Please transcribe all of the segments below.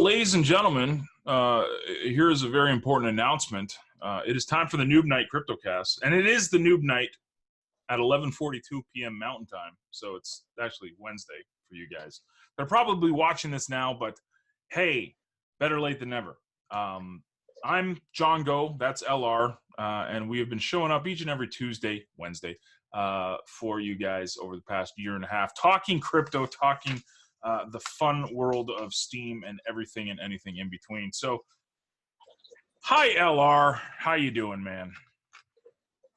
ladies and gentlemen, here is a very important announcement. It is time for the Noob Night Cryptocast, and it is the Noob Night at 11:42 p.m. Mountain Time, so it's actually Wednesday for you guys. They're probably watching this now, but hey, better late than never. I'm John Go, that's LR, and we have been showing up each and every Tuesday, Wednesday, for you guys over the past year and a half, talking crypto, talking the fun world of STEAM and everything and anything in between. So, hi LR, how you doing, man?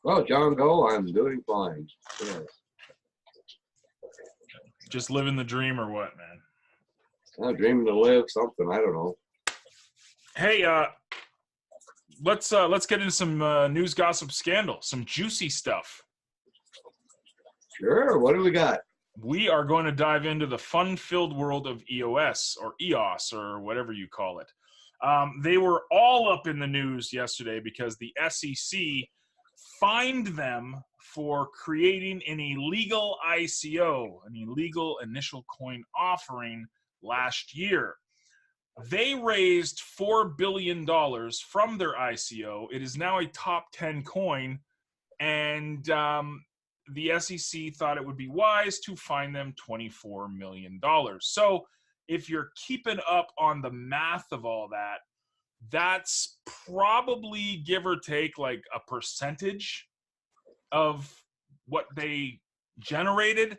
Well, John Go, I'm doing fine. Yes. Just living the dream or what, man? I'm dreaming to live something. I don't know. Hey, let's get into some news, gossip, scandal, some juicy stuff. Sure. What do we got? We are going to dive into the fun-filled world of EOS or EOS or whatever you call it. They were all up in the news yesterday because the SEC fined them for creating an illegal ICO, an illegal initial coin offering last year. They raised $4 billion from their ICO. It is now a top 10 coin, and the SEC thought it would be wise to fine them $24 million. So if you're keeping up on the math of all that, that's probably, give or take, like a percentage of what they generated.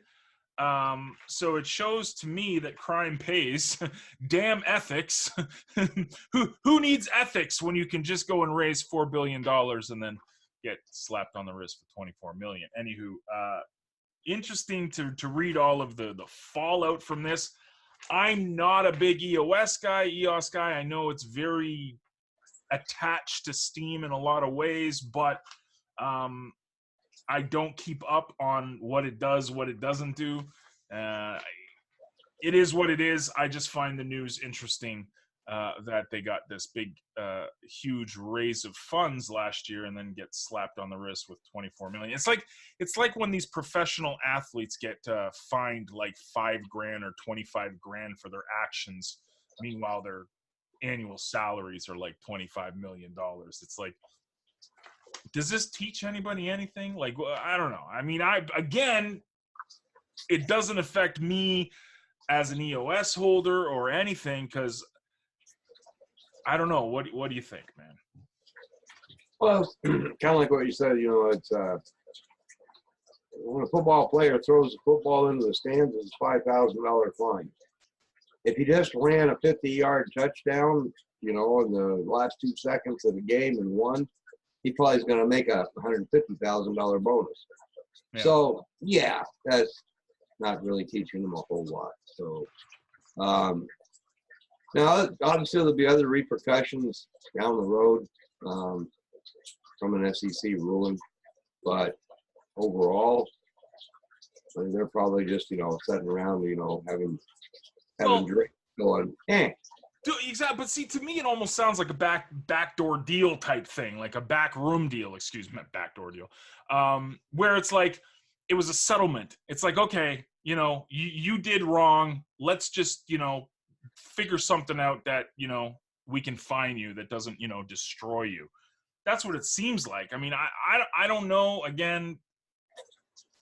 So it shows to me that crime pays. Damn ethics. Who needs ethics when you can just go and raise $4 billion and then get slapped on the wrist for $24 million? Anywho, interesting to read all of the fallout from this. I'm not a big EOS guy. I know it's very attached to STEAM in a lot of ways, but I don't keep up on what it does, what it doesn't do. It is what it is. I just find the news interesting that they got this big, huge raise of funds last year and then get slapped on the wrist with $24 million. It's like when these professional athletes get fined like $5 grand or $25 grand for their actions. Meanwhile, their annual salaries are like $25 million. It's like, does this teach anybody anything? Like, I don't know. I mean, it doesn't affect me as an EOS holder or anything because I don't know. What do you think, man? Well, kind of like what you said, it's when a football player throws a football into the stands, it's a $5,000 fine. If he just ran a 50-yard touchdown, in the last 2 seconds of the game and won, he probably is going to make a $150,000 bonus. Yeah. So, yeah, that's not really teaching them a whole lot. So, now, obviously, there'll be other repercussions down the road from an SEC ruling, but overall, I mean, they're probably just, sitting around, having drink, going, eh. Exactly, but see, to me, it almost sounds like a backdoor deal type thing, like a backroom deal. Excuse me, backdoor deal, where it's like it was a settlement. It's like, okay, you did wrong. Let's just, figure something out that we can fine you that doesn't destroy you. That's what it seems like. I mean, I don't know. Again,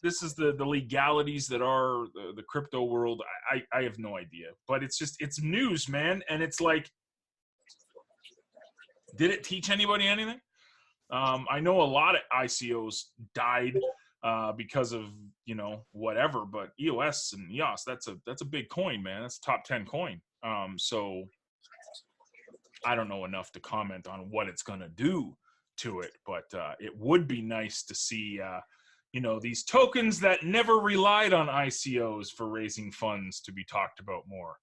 this is the legalities that are the crypto world. I have no idea, but it's news, man. And it's like, did it teach anybody anything? I know a lot of ICOs died because of whatever, but EOS and EOS, that's a big coin, man. That's a top 10 coin. So I don't know enough to comment on what it's gonna do to it, but it would be nice to see these tokens that never relied on ICOs for raising funds to be talked about more,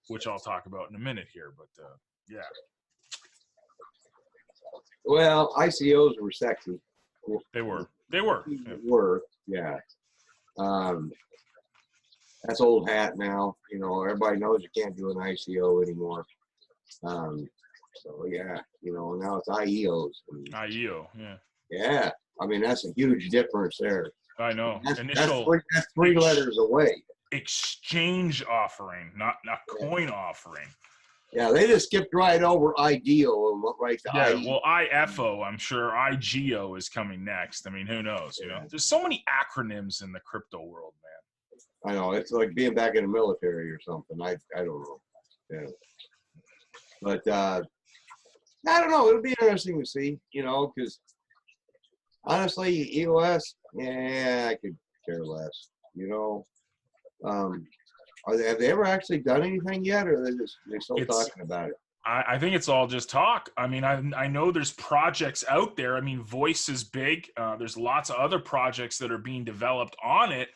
which I'll talk about in a minute here. But yeah. Well, ICOs were sexy. They were. Yeah. That's old hat now. Everybody knows you can't do an ICO anymore. So yeah, now it's IEOs. IEO, yeah. Yeah. I mean, that's a huge difference there. I know. That's three letters away. Exchange offering, not coin offering. Yeah, they just skipped right over IDEO and went right to Yeah, IE. well, IFO, I'm sure IGO is coming next. I mean, who knows? You know, there's so many acronyms in the crypto world, man. I know, it's like being back in the military or something. I don't know. Yeah. But I don't know. It'll be interesting to see, you know, because honestly, EOS, yeah, I could care less. You know, have they ever actually done anything yet, or are they still talking about it? I think it's all just talk. I mean, I know there's projects out there. I mean, Voice is big. There's lots of other projects that are being developed on it.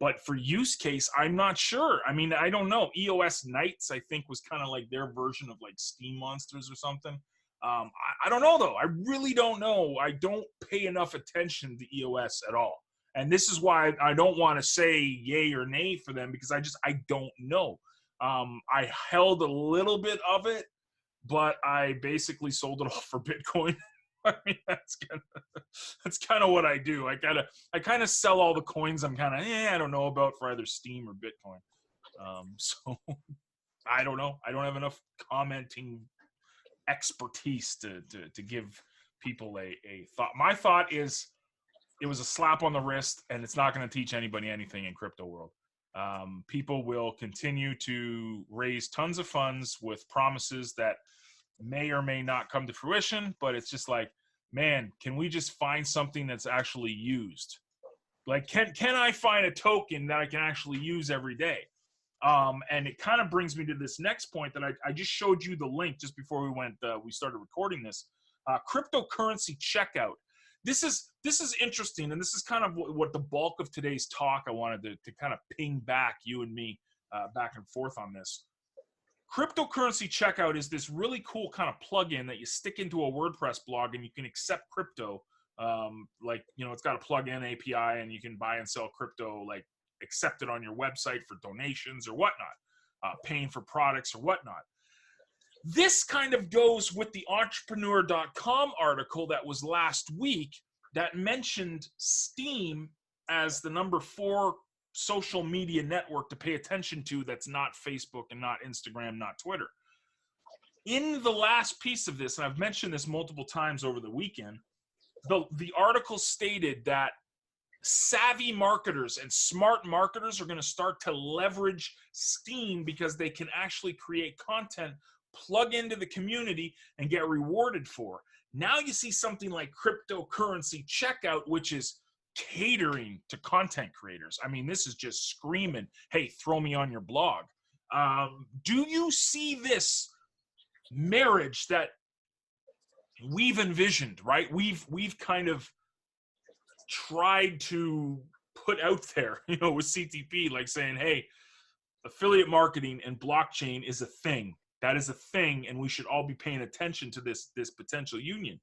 But for use case, I'm not sure. I mean, I don't know. EOS Knights, I think, was kind of like their version of like Steam Monsters or something. I don't know, though. I really don't know. I don't pay enough attention to EOS at all. And this is why I don't want to say yay or nay for them, because I don't know. I held a little bit of it, but I basically sold it all for Bitcoin. I mean, that's kind of what I do. I kind of sell all the coins I'm kind of I don't know about for either Steem or Bitcoin. So I don't know. I don't have enough commenting expertise to give people a thought. My thought is it was a slap on the wrist, and it's not going to teach anybody anything in crypto world. People will continue to raise tons of funds with promises that may or may not come to fruition, but it's just like, man, can we just find something that's actually used? Like, can I find a token that I can actually use every day? And it kind of brings me to this next point that I just showed you the link just before we started recording this. Cryptocurrency checkout. This is interesting, and this is kind of what the bulk of today's talk I wanted to kind of ping back, you and me, back and forth on this. Cryptocurrency checkout is this really cool kind of plugin that you stick into a WordPress blog, and you can accept crypto. Like, you know, it's got a plug-in API, and you can buy and sell crypto, like accept it on your website for donations or whatnot, paying for products or whatnot. This kind of goes with the entrepreneur.com article that was last week that mentioned STEEM as the number 4 social media network to pay attention to that's not Facebook and not Instagram, not Twitter. In the last piece of this, and I've mentioned this multiple times over the weekend, the article stated that savvy marketers and smart marketers are going to start to leverage STEAM because they can actually create content, plug into the community, and get rewarded for. Now you see something like cryptocurrency checkout, which is catering to content creators. I mean, this is just screaming, hey, throw me on your blog. Do you see this marriage that we've envisioned, right? We've kind of tried to put out there, you know, with CTP, like saying, hey, affiliate marketing and blockchain is a thing. That is a thing, and we should all be paying attention to this potential union.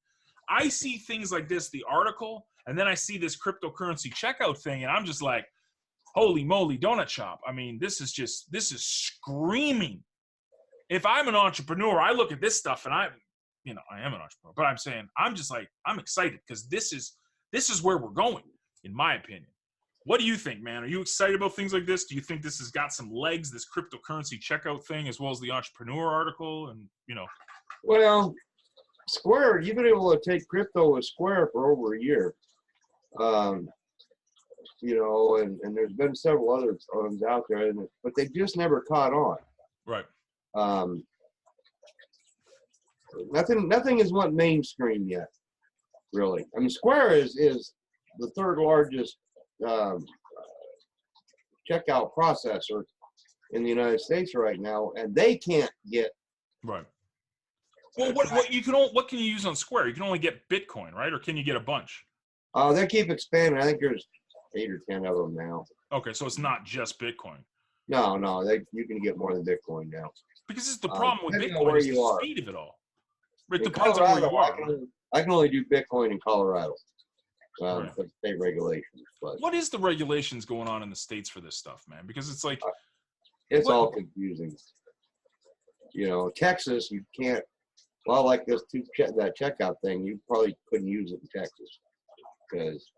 I see things like this, the article, and then I see this cryptocurrency checkout thing, and I'm just like, holy moly, donut shop. I mean, this is screaming. If I'm an entrepreneur, I look at this stuff, and I am an entrepreneur, but I'm saying, I'm just like, I'm excited because this is where we're going, in my opinion. What do you think, man? Are you excited about things like this? Do you think this has got some legs, this cryptocurrency checkout thing, as well as the entrepreneur article? And, you know. Well, Square, you've been able to take crypto with Square for over a year. You know, and there's been several other ones out there, but they just never caught on. Right. Nothing is went mainstream yet, really. I mean, Square is the third largest checkout processor in the United States right now, and they can't get right. Well, what can you use on Square? You can only get Bitcoin, right? Or can you get a bunch? They keep expanding. I think there's 8 or 10 of them now. Okay, so it's not just Bitcoin. No, you can get more than Bitcoin now. Because this is the problem with Bitcoin is the speed of it all. It depends Colorado, on where you are. I can only do Bitcoin in Colorado. Right. For state regulations. But what is the regulations going on in the States for this stuff, man? Because it's like it's all confusing. You know, Texas, you can't. Well, like this that checkout thing, you probably couldn't use it in Texas because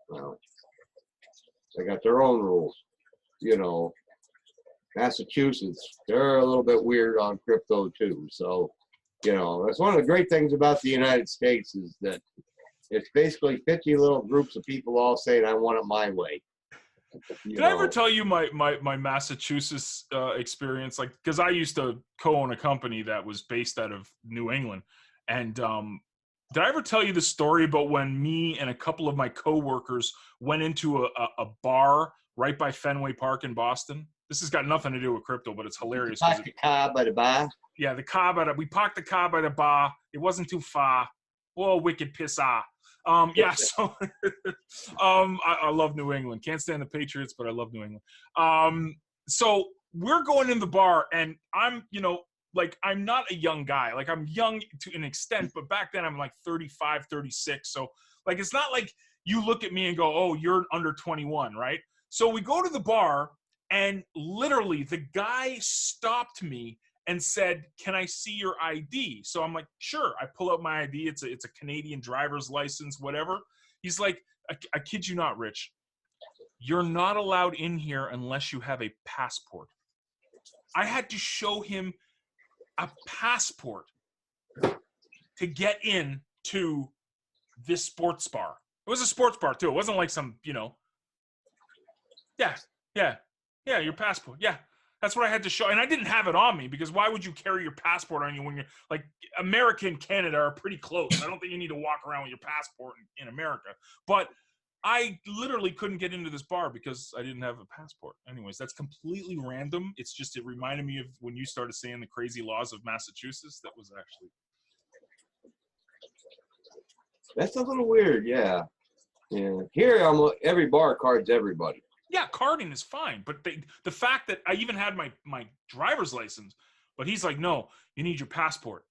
they got their own rules. You know, Massachusetts, they're a little bit weird on crypto too. So, that's one of the great things about the United States is that it's basically 50 little groups of people all saying, I want it my way. Did I ever tell you my Massachusetts experience? Like, because I used to co-own a company that was based out of New England. And did I ever tell you the story about when me and a couple of my coworkers went into a bar right by Fenway Park in Boston? This has got nothing to do with crypto, but it's hilarious. Parked the car by the bar? Yeah, we parked the car by the bar. It wasn't too far. Oh, wicked piss ah. Yeah, so I love New England. Can't stand the Patriots, but I love New England. So we're going in the bar, and I'm, like, I'm not a young guy. Like, I'm young to an extent, but back then I'm like 35, 36. So, like, it's not like you look at me and go, oh, you're under 21, right? So we go to the bar, and literally the guy stopped me and said, can I see your ID? So I'm like, sure. I pull out my ID. It's a Canadian driver's license, whatever. He's like, I kid you not, Rich. You're not allowed in here unless you have a passport. I had to show him a passport to get in to this sports bar. It was a sports bar too. It wasn't like some, yeah, your passport. Yeah. That's what I had to show. And I didn't have it on me because why would you carry your passport on you when you're like America and Canada are pretty close. I don't think you need to walk around with your passport in America. But I literally couldn't get into this bar because I didn't have a passport. Anyways, that's completely random. It's just, it reminded me of when you started saying the crazy laws of Massachusetts. That was actually. That's a little weird. Yeah. Yeah. Here, every bar cards everybody. Yeah, carding is fine, but the fact that I even had my driver's license, but he's like, no, you need your passport.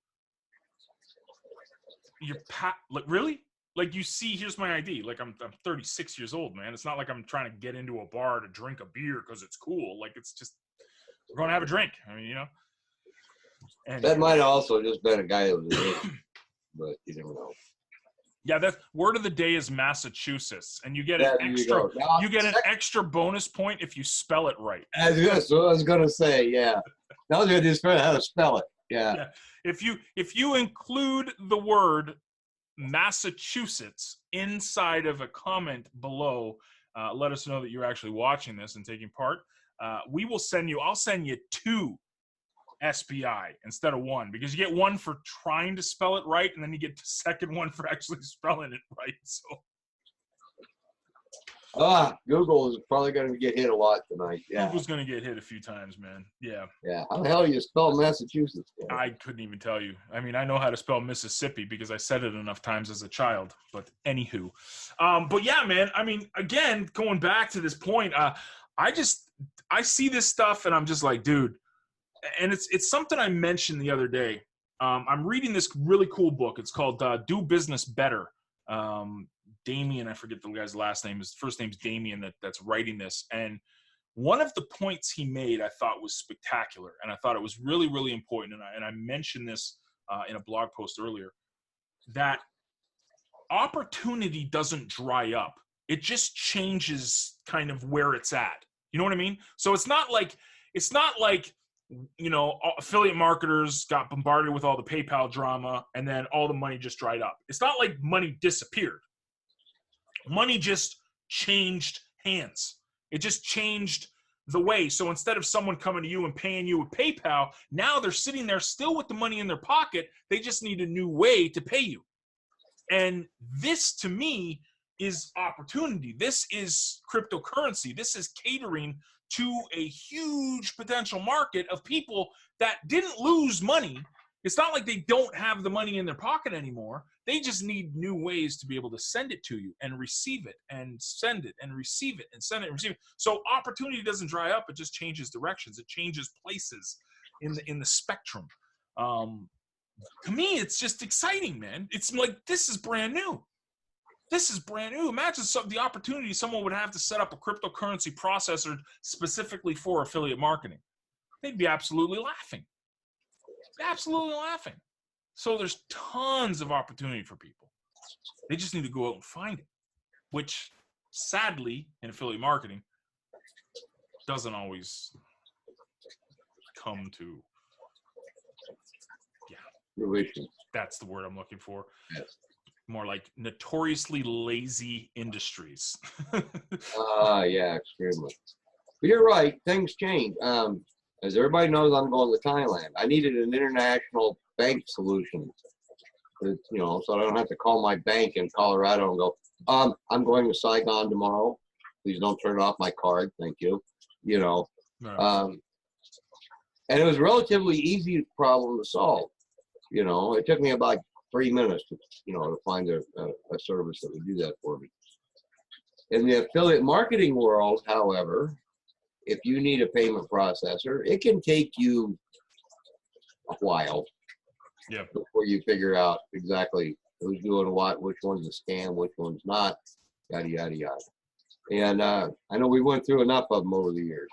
Like, really? Like, you see, here's my ID. Like, I'm 36 years old, man. It's not like I'm trying to get into a bar to drink a beer because it's cool. Like, it's just, we're going to have a drink. I mean, And that might have also just been a guy that was in, but you never know. Yeah, that's word of the day is Massachusetts, and you get an extra bonus point if you spell it right. That's what I was gonna say. Yeah, that was gonna just how to spell it. Yeah. If you include the word Massachusetts inside of a comment below, let us know that you're actually watching this and taking part. I'll send you 2 SBI instead of 1 because you get 1 for trying to spell it right, and then you get the second one for actually spelling it right. So Google is probably going to get hit a lot tonight. Yeah, Google's going to get hit a few times, man. Yeah. How the hell do you spell Massachusetts? I couldn't even tell you. I mean, I know how to spell Mississippi because I said it enough times as a child. But anywho, but yeah, man. I mean, again, going back to this point, I see this stuff and I'm just like, dude. And it's something I mentioned the other day. I'm reading this really cool book. It's called Do Business Better. Damien, I forget the guy's last name. His first name's Damien that's writing this. And one of the points he made I thought was spectacular. And I thought it was really, really important. And I mentioned this in a blog post earlier, that opportunity doesn't dry up. It just changes kind of where it's at. You know what I mean? So it's not like affiliate marketers got bombarded with all the PayPal drama and then all the money just dried up. It's not like money disappeared. Money just changed hands. It just changed the way. So instead of someone coming to you and paying you with PayPal, now they're sitting there still with the money in their pocket. They just need a new way to pay you. And this, to me, is opportunity. This is cryptocurrency. This is catering to a huge potential market of people that didn't lose money. It's not like they don't have the money in their pocket anymore. They just need new ways to be able to send it to you and receive it and send it and receive it and send it and receive it. So opportunity doesn't dry up. It just changes directions. It changes places in the spectrum. To me, it's just exciting, man. It's like, this is brand new. This is brand new. Imagine the opportunity someone would have to set up a cryptocurrency processor specifically for affiliate marketing. They'd be absolutely laughing. Absolutely laughing. So there's tons of opportunity for people. They just need to go out and find it, which sadly in affiliate marketing doesn't always come to, fruition. that's the word I'm looking for. Yes. More like notoriously lazy industries. Yeah, extremely. But you're right. Things change. As everybody knows, I'm going to Thailand. I needed an international bank solution. So I don't have to call my bank in Colorado and go, I'm going to Saigon tomorrow. Please don't turn off my card. Thank you. Right. And it was a relatively easy problem to solve. It took me about 3 minutes to find a service that would do that for me. In the affiliate marketing world, however, if you need a payment processor, it can take you a while before you figure out exactly who's doing what, which one's a scam, which one's not, yada, yada, yada. And I know we went through enough of them over the years.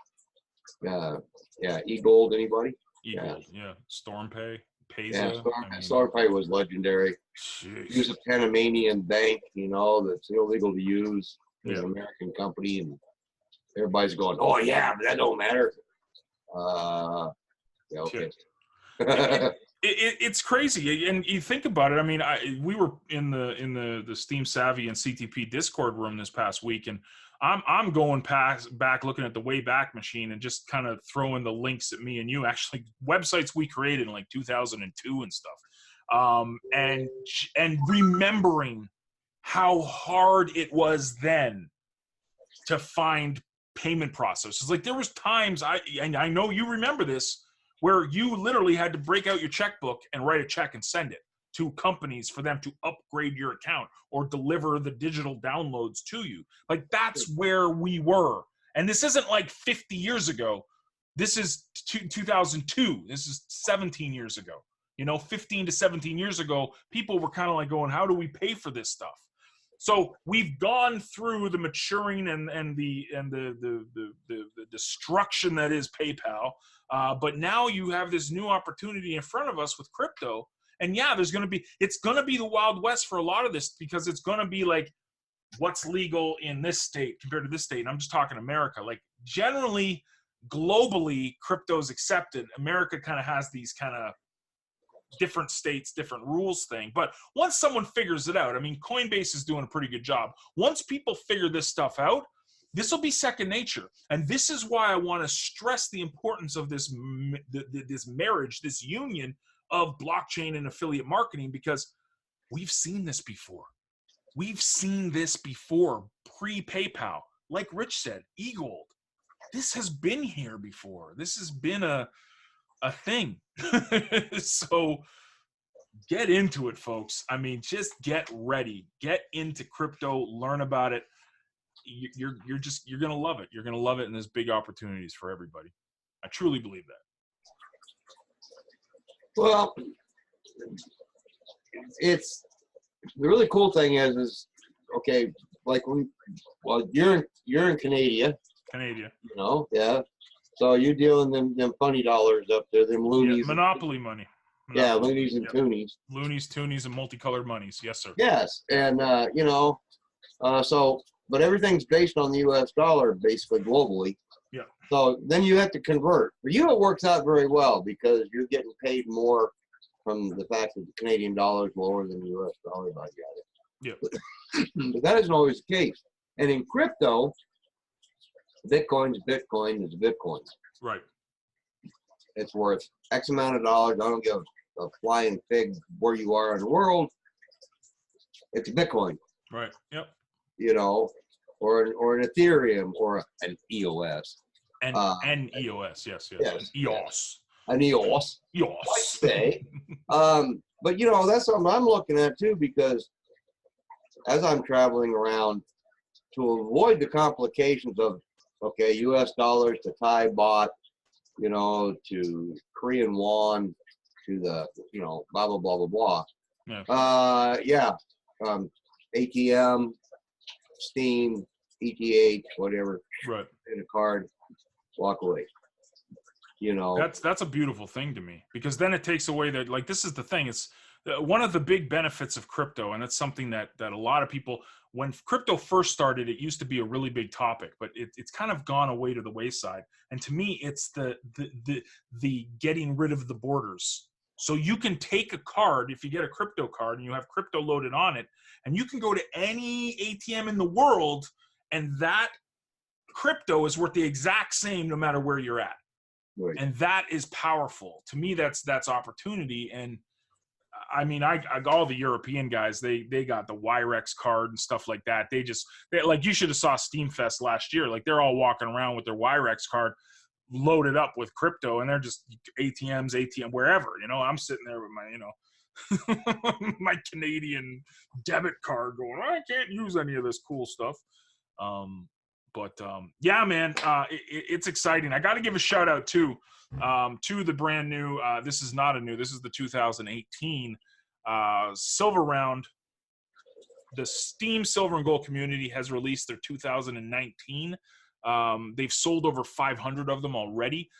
eGold, anybody? eGold, yeah. StormPay, Payza. Yeah, StormPay was legendary. Use a Panamanian bank, that's illegal to use. It's an American company, and everybody's going, oh, yeah, but that don't matter. Yeah, okay. It's crazy, and you think about it. I mean, we were in the STEEM Savvy and CTP Discord room this past week, and I'm going back looking at the Wayback Machine and just kind of throwing the links at me and you, actually websites we created in like 2002 and stuff, and remembering how hard it was then to find payment processors. Like there was times I know you remember this, where you literally had to break out your checkbook and write a check and send it to companies for them to upgrade your account or deliver the digital downloads to you. Like that's where we were. And this isn't like 50 years ago. This is 2002. This is 17 years ago. 15 to 17 years ago, people were kind of like going, how do we pay for this stuff? So we've gone through the maturing and the destruction that is PayPal, but now you have this new opportunity in front of us with crypto. And yeah, it's going to be the Wild West for a lot of this, because it's going to be like, what's legal in this state compared to this state? And I'm just talking America. Like generally, globally, crypto's accepted. America kind of has these kind of different states, different rules thing. But once someone figures it out, I mean, Coinbase is doing a pretty good job. Once people figure this stuff out, this will be second nature. And this is why I want to stress the importance of this marriage, this union of blockchain and affiliate marketing, because we've seen this before. We've seen this before pre-PayPal. Like Rich said, eGold. This has been here before. This has been a thing. So get into it, folks. I mean, just get ready. Get into crypto, learn about it. You're gonna love it. You're gonna love it, and there's big opportunities for everybody. I truly believe that. Well, it's the really cool thing is okay, like you're in Canada. Yeah. So you're dealing them funny dollars up there, them loonies. Yeah, monopoly money. Yeah, loonies and toonies. Loonies, toonies, and multicolored monies. Yes, sir. Yes, and but everything's based on the U.S. dollar, basically globally. Yeah. So then you have to convert. For you, it works out very well because you're getting paid more from the fact that the Canadian dollar is lower than the U.S. dollar. I got it. Yeah. But that isn't always the case. And in crypto, Bitcoin is Bitcoin. Right. It's worth X amount of dollars. I don't give a flying fig where you are in the world. It's Bitcoin. Right. Yep. Or an Ethereum or an EOS. And EOS, yes. An EOS. An EOS. EOS. I say. But that's something I'm looking at too, because as I'm traveling around, to avoid the complications of U.S. dollars to Thai baht, to Korean won, to the blah blah blah blah blah. Yeah. ATM, STEEM, ETH, whatever. Right. In a card, walk away. That's a beautiful thing to me, because then it takes away that, like, this is the thing. It's one of the big benefits of crypto, and it's something that a lot of people, when crypto first started, it used to be a really big topic, but it's kind of gone away to the wayside. And to me, it's the getting rid of the borders. So you can take a card, if you get a crypto card and you have crypto loaded on it, and you can go to any ATM in the world, and that crypto is worth the exact same no matter where you're at. Right. And that is powerful. To me, that's opportunity. And I mean, I all the European guys, they got the Wirex card and stuff like that. They like, you should have saw STEAM Fest last year. Like, they're all walking around with their Wirex card loaded up with crypto, and they're just ATM wherever. You know, I'm sitting there with my, you know, my Canadian debit card going, I can't use any of this cool stuff. Yeah, man, it's exciting. I got to give a shout out too, to the brand new, this is not a new, this is the 2018 Silver Round. The STEAM Silver and Gold community has released their 2019. They've sold over 500 of them already.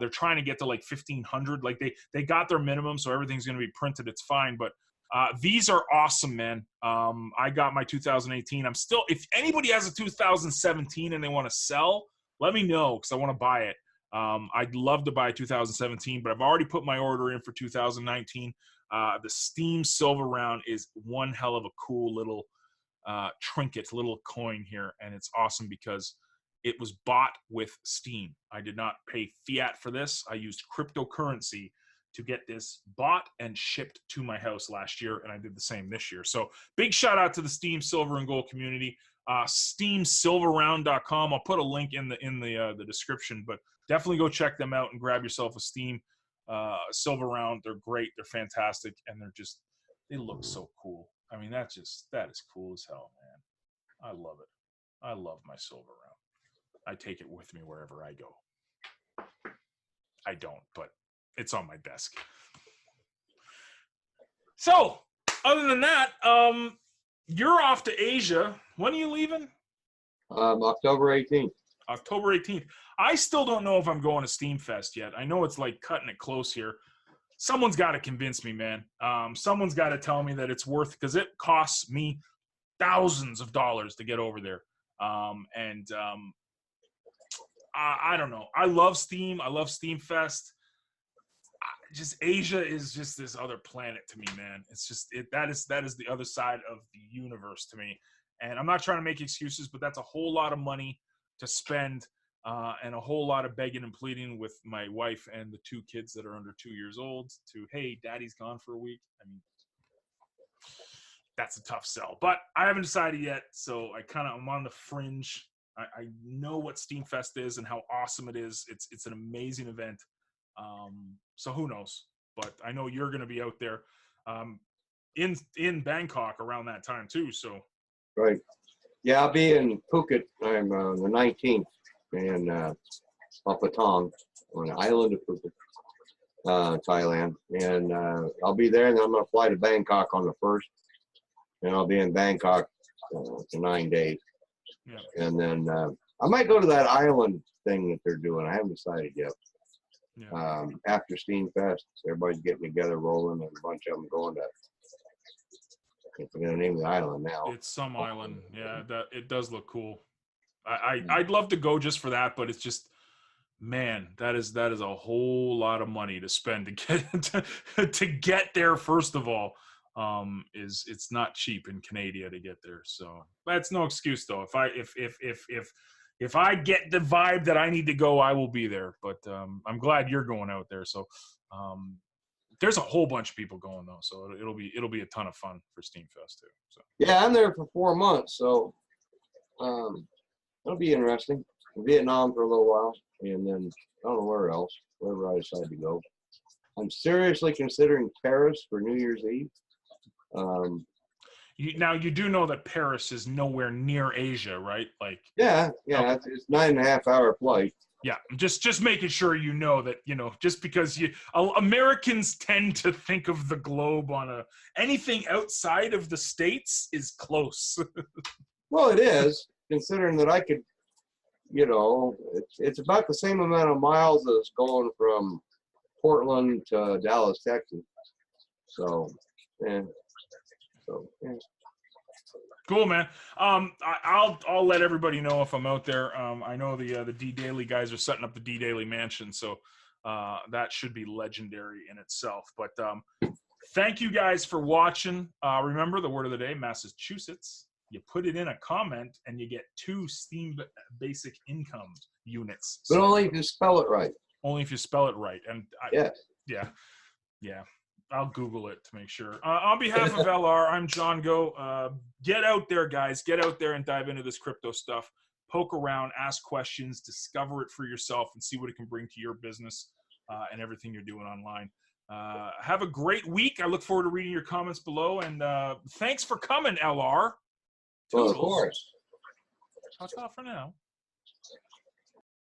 They're trying to get to like 1,500. Like, they got their minimum, so everything's going to be printed. It's fine, but these are awesome, man. I got my 2018. I'm still, if anybody has a 2017 and they want to sell, let me know, because I want to buy it. I'd love to buy 2017, but I've already put my order in for 2019. The STEAM Silver Round is one hell of a cool little trinket, little coin here, and it's awesome because it was bought with Steam. I did not pay fiat for this. I used cryptocurrency to get this bought and shipped to my house last year, and I did the same this year. So big shout out to the STEAM Silver and Gold community. SteamSilverRound.com. I'll put a link in the description, but definitely go check them out and grab yourself a STEAM Silver Round. They're great. They're fantastic, and they look so cool. I mean, that is cool as hell, man. I love it. I love my Silver Round. I take it with me wherever I go. I don't, but it's on my desk. So, other than that, you're off to Asia. When are you leaving? October 18th. October 18th. I still don't know if I'm going to Steam Fest yet. I know it's like cutting it close here. Someone's got to convince me, man. Someone's got to tell me that it's worth, because it costs me thousands of dollars to get over there. I don't know. I love Steam. I love Steam Fest. Just Asia is just this other planet to me, man. It's just that is the other side of the universe to me. And I'm not trying to make excuses, but that's a whole lot of money to spend, and a whole lot of begging and pleading with my wife and the 2 kids that are under 2 years old to, hey, daddy's gone for a week. I mean, that's a tough sell, but I haven't decided yet. So I'm on the fringe. I know what Steam Fest is and how awesome it is. It's an amazing event. So who knows? But I know you're going to be out there in Bangkok around that time too. So right, yeah, I'll be in Phuket. I'm the 19th, and off Patong on the island of Phuket, Thailand, and I'll be there. And then I'm going to fly to Bangkok on the 1st, and I'll be in Bangkok for 9 days. Yeah. And then I might go to that island thing that they're doing. I haven't decided yet. Yeah. After Steam Fest, everybody's getting together, rolling, and a bunch of them going to, I can't think of the name of the island now. It's some island. Yeah, it does look cool. I'd love to go just for that, but it's just, man, that is a whole lot of money to spend to get to get there. First of all, it's not cheap in Canada to get there. So that's no excuse though. If I get the vibe that I need to go, I will be there. But I'm glad you're going out there. So there's a whole bunch of people going though, so it'll be a ton of fun for Steam Fest too. So yeah, I'm there for 4 months, so it'll be interesting. Vietnam for a little while, and then I don't know where else, wherever I decide to go. I'm seriously considering Paris for New Year's Eve. You do know that Paris is nowhere near Asia, right? Like yeah, it's 9.5 hour flight. Yeah, just making sure you know that, just because Americans tend to think of the globe on anything outside of the States is close. Well, it is, considering that I could, it's about the same amount of miles as going from Portland to Dallas, Texas. So And so, yeah. Cool, man. I'll let everybody know if I'm out there. I know the D Daily guys are setting up the D Daily Mansion, so that should be legendary in itself. But thank you guys for watching. Remember the word of the day, Massachusetts. You put it in a comment, and you get 2 STEAM basic income units. But only if you spell it right. Only if you spell it right. And yeah. I'll Google it to make sure. On behalf of LR, I'm John Go. Get out there, guys. Get out there and dive into this crypto stuff. Poke around, ask questions, discover it for yourself, and see what it can bring to your business and everything you're doing online. Have a great week. I look forward to reading your comments below. And thanks for coming, LR. Well, of course. That's all for now.